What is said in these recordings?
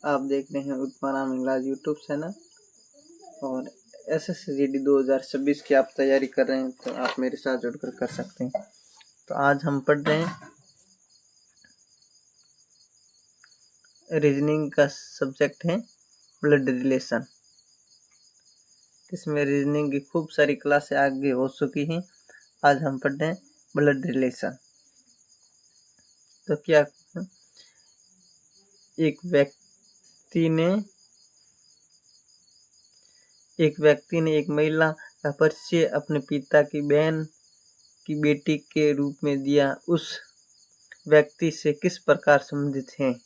आप देख रहे हैं उत्पन्नाम इंग्लिश यूट्यूब चैनल और SSCGD 2026 की आप तैयारी कर रहे हैं तो आप मेरे साथ जुड़कर कर सकते हैं। तो आज हम पढ़ रहे हैं रीजनिंग का सब्जेक्ट है ब्लड रिलेशन। इसमें रीजनिंग की खूब सारी क्लासें आगे हो चुकी हैं। आज हम पढ़ रहे हैं ब्लड रिलेशन। तो क्या एक व्यक्ति ने एक महिला का परिचय अपने पिता की बहन की बेटी के रूप में दिया। उस व्यक्ति से किस प्रकार संबंधित हैं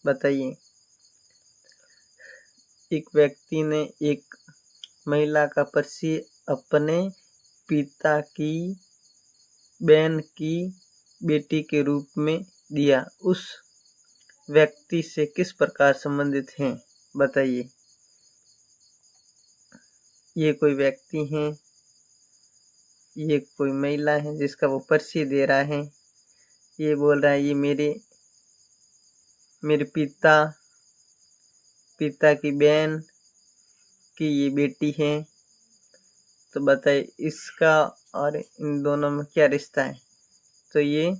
बताइए। एक व्यक्ति ने एक महिला का परिचय अपने पिता की बहन की बेटी के रूप में दिया। उस व्यक्ति से किस प्रकार संबंधित हैं बताइए। ये कोई व्यक्ति है, ये कोई महिला है जिसका वो परिचय दे रहा है। ये बोल रहा है ये मेरे पिता की बहन की ये बेटी है। तो बताइए इसका और इन दोनों में क्या रिश्ता है। तो ये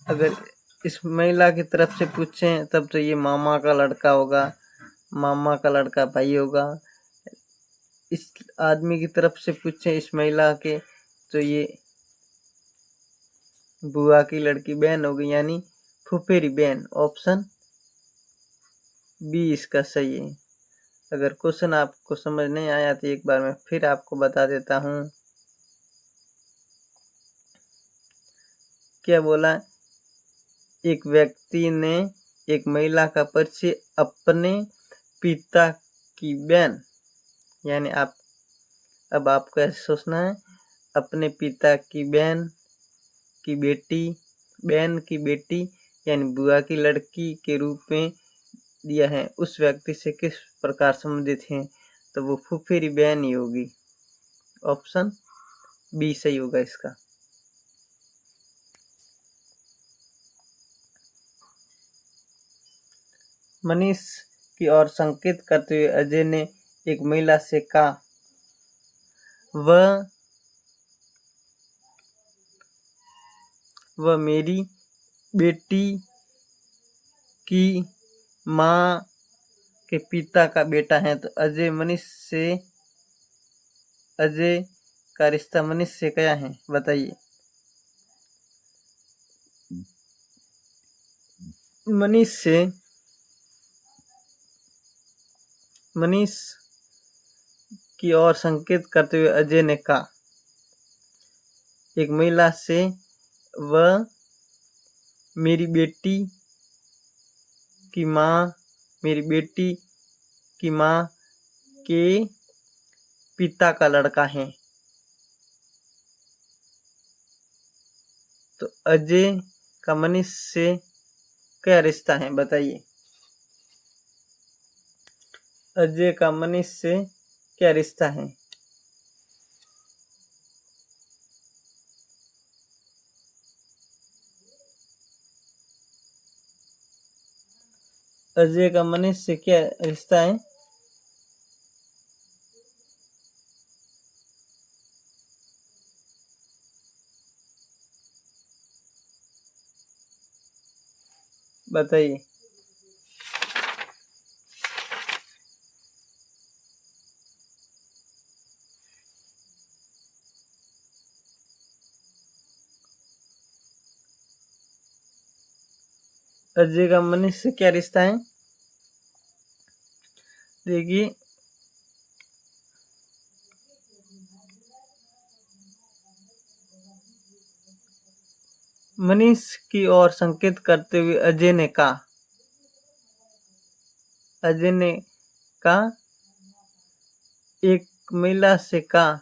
अगर इस महिला की तरफ से पूछें तब तो ये मामा का लड़का होगा, मामा का लड़का भाई होगा। इस आदमी की तरफ से पूछें इस महिला के तो ये बुआ की लड़की बहन होगी, यानी फुफेरी बहन। ऑप्शन बी इसका सही है। अगर क्वेश्चन आपको समझ नहीं आया तो एक बार मैं फिर आपको बता देता हूँ। क्या बोला, एक व्यक्ति ने एक महिला का परिचय अपने पिता की बहन, यानी अब आपको ऐसे सोचना है, अपने पिता की बहन की बेटी यानी बुआ की लड़की के रूप में दिया है। उस व्यक्ति से किस प्रकार संबंधित हैं तो वो फुफेरी बहन ही होगी। ऑप्शन बी सही होगा इसका। मनीष की ओर संकेत करते हुए अजय ने एक महिला से कहा, वह मेरी बेटी की माँ के पिता का बेटा है। तो अजय का रिश्ता मनीष से क्या है बताइए। मनीष की ओर संकेत करते हुए अजय ने कहा, एक महिला से, वह मेरी बेटी की माँ के पिता का लड़का है। तो अजय का मनीष से क्या रिश्ता है बताइए। अजय का मनीष से क्या रिश्ता है। अजय का मनीष से क्या रिश्ता है। बताइए। अजय का मनीष से क्या रिश्ता है। देखिए, मनीष की ओर संकेत करते हुए अजय ने कहा, एक महिला से कहा।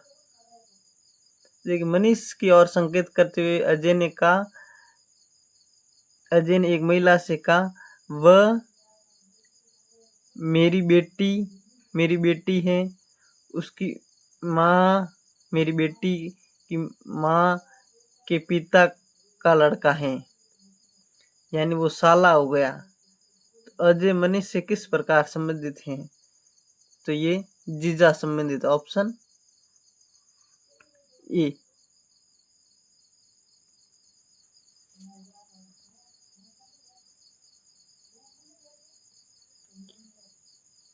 देखिए, मनीष की ओर संकेत करते हुए अजय ने एक महिला से कहा, वह मेरी बेटी है। उसकी माँ मेरी बेटी की माँ के पिता का लड़का है। यानी वो साला हो गया। तो अजय मनीष से किस प्रकार संबंधित हैं? तो ये जीजा संबंधित, ऑप्शन ए।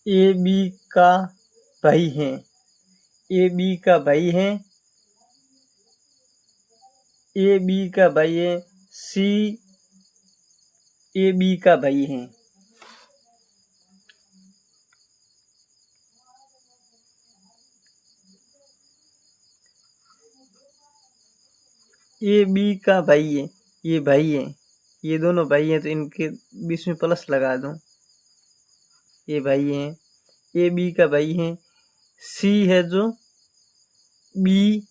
ए बी का भाई है, ए बी का भाई है, ए बी का भाई है, सी ए बी का भाई है। ए बी का भाई है, ये भाई है, ये दोनों भाई हैं, तो इनके बीच में प्लस लगा दूं। ये भाई हैं, ए बी का भाई है, सी है जो बी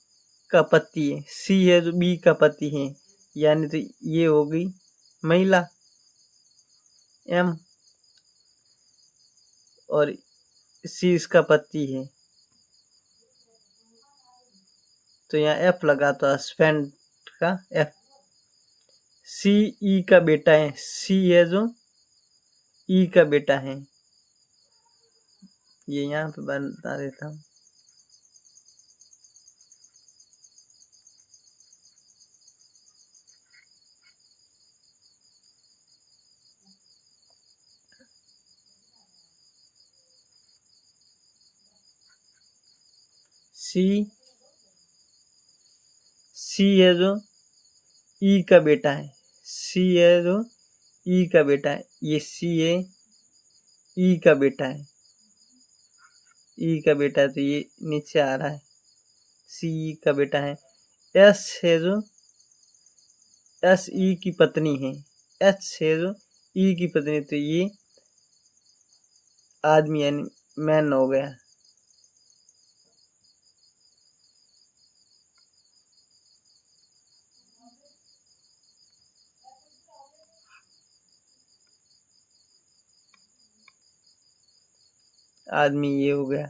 का पति है, सी है जो बी का पति है, यानी तो ये हो गई महिला एम, और सी इसका पति है, तो यहाँ एफ लगा, तो हस्बैंड का एफ। सी ई का बेटा है, सी है जो ई का बेटा है, ये यहाँ पे बता देता हूँ। सी है जो ई का बेटा है, सी है जो ई का बेटा है, ये सी है ई का बेटा है, ई का बेटा है, तो ये नीचे आ रहा है, सी ई का बेटा है। एस है जो एस ई की पत्नी है, एच है जो ई की पत्नी, तो ये आदमी यानी मैन हो गया। आदमी ये हो गया।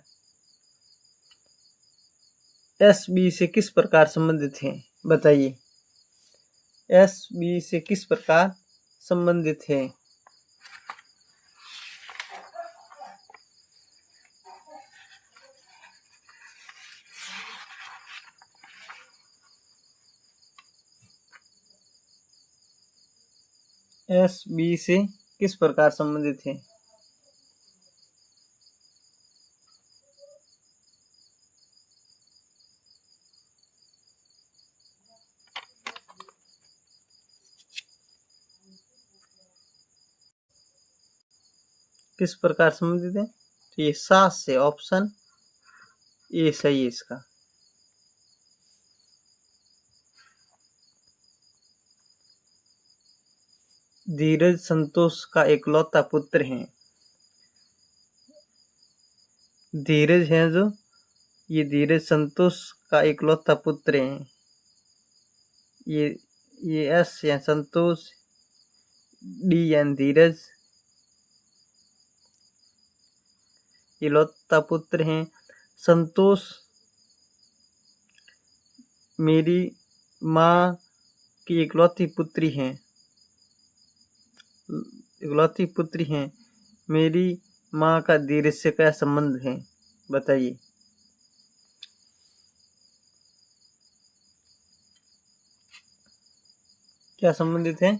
एस बी से किस प्रकार संबंधित हैं? बताइए, एस बी से किस प्रकार संबंधित है? एस बी से किस प्रकार संबंधित है? किस प्रकार संबंधित है? तो ये सास से, ऑप्शन ए सही है इसका। धीरज संतोष का इकलौता पुत्र है। धीरज है जो, ये धीरज संतोष का इकलौता पुत्र है। ये एस या संतोष, डी यानी धीरज, इकलौता पुत्र है। संतोष मेरी माँ की इकलौती पुत्री है, इकलौती पुत्री है। मेरी माँ का धीरज से क्या संबंध है? बताइए। क्या संबंधित है?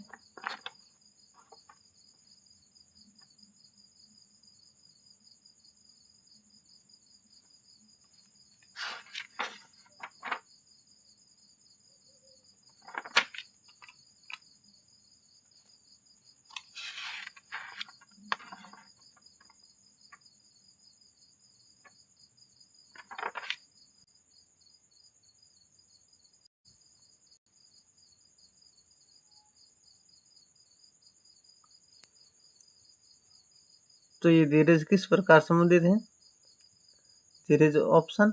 तो ये धीरज किस प्रकार संबंधित है? धीरज ऑप्शन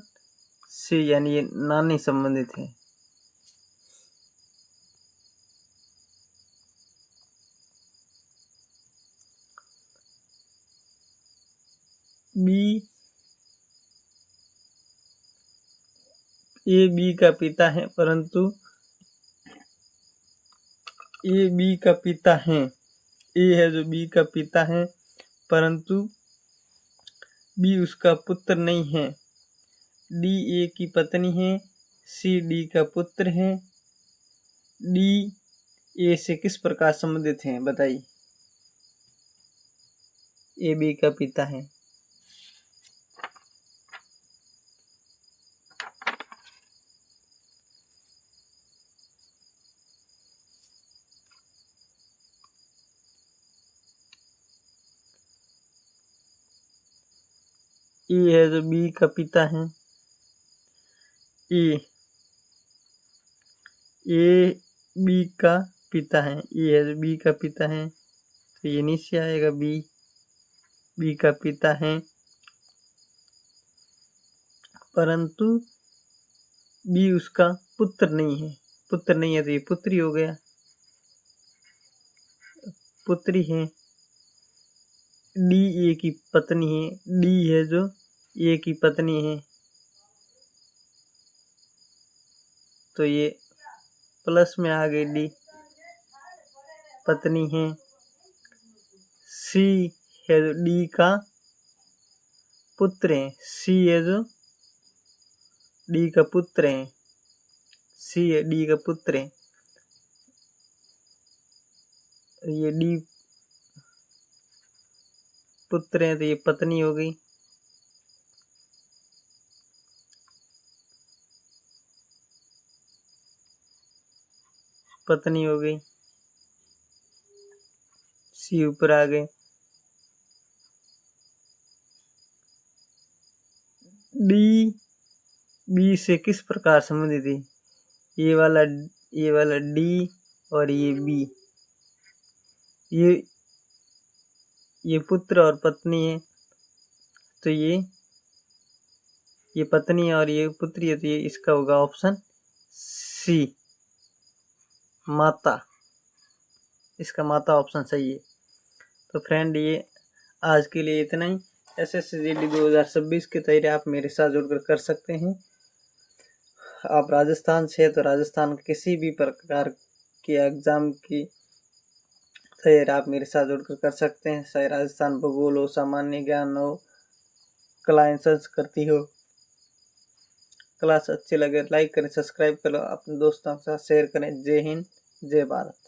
सी यानी ये नानी संबंधित है। बी ए बी का पिता है, परंतु ए बी का पिता है ए है जो बी का पिता है, परंतु बी उसका पुत्र नहीं है। डी ए की पत्नी है, सी डी का पुत्र है। डी ए से किस प्रकार संबंधित हैं, बताइए। ए बी का पिता है। ए है जो बी का पिता है। ए बी का पिता है। ए है जो बी का पिता है, तो ये नीचे आएगा। बी का पिता है, परंतु बी उसका पुत्र नहीं है। पुत्र नहीं है तो ये पुत्री हो गया, पुत्री है। डी ए की पत्नी है। डी है जो ए की पत्नी है, तो ये प्लस में आ गई। डी पत्नी है। सी है जो डी का पुत्र है। सी है जो डी का पुत्र है। सी है डी का पुत्र है। ये डी पुत्र है, तो ये पत्नी हो गई। पत्नी हो गई। सी ऊपर आ गए। डी बी से किस प्रकार संबंधित है? ये वाला डी और ये बी, ये पुत्र और पत्नी है, तो ये पत्नी और ये पुत्री है, तो ये इसका होगा ऑप्शन सी, माता। इसका माता ऑप्शन सही है। तो फ्रेंड, ये आज के लिए इतना ही। SSCGD 2026 की तैयारी आप मेरे साथ जुड़कर कर सकते हैं। आप राजस्थान से, तो राजस्थान किसी भी प्रकार के एग्जाम की तैयारी आप मेरे साथ जुड़कर कर सकते हैं। चाहे राजस्थान भूगोल हो, सामान्य ज्ञान हो, कला एवं संस्कृति हो। क्लास अच्छी लगे लाइक करें, सब्सक्राइब करें, अपने दोस्तों के साथ शेयर करें। जय हिंद, जय भारत।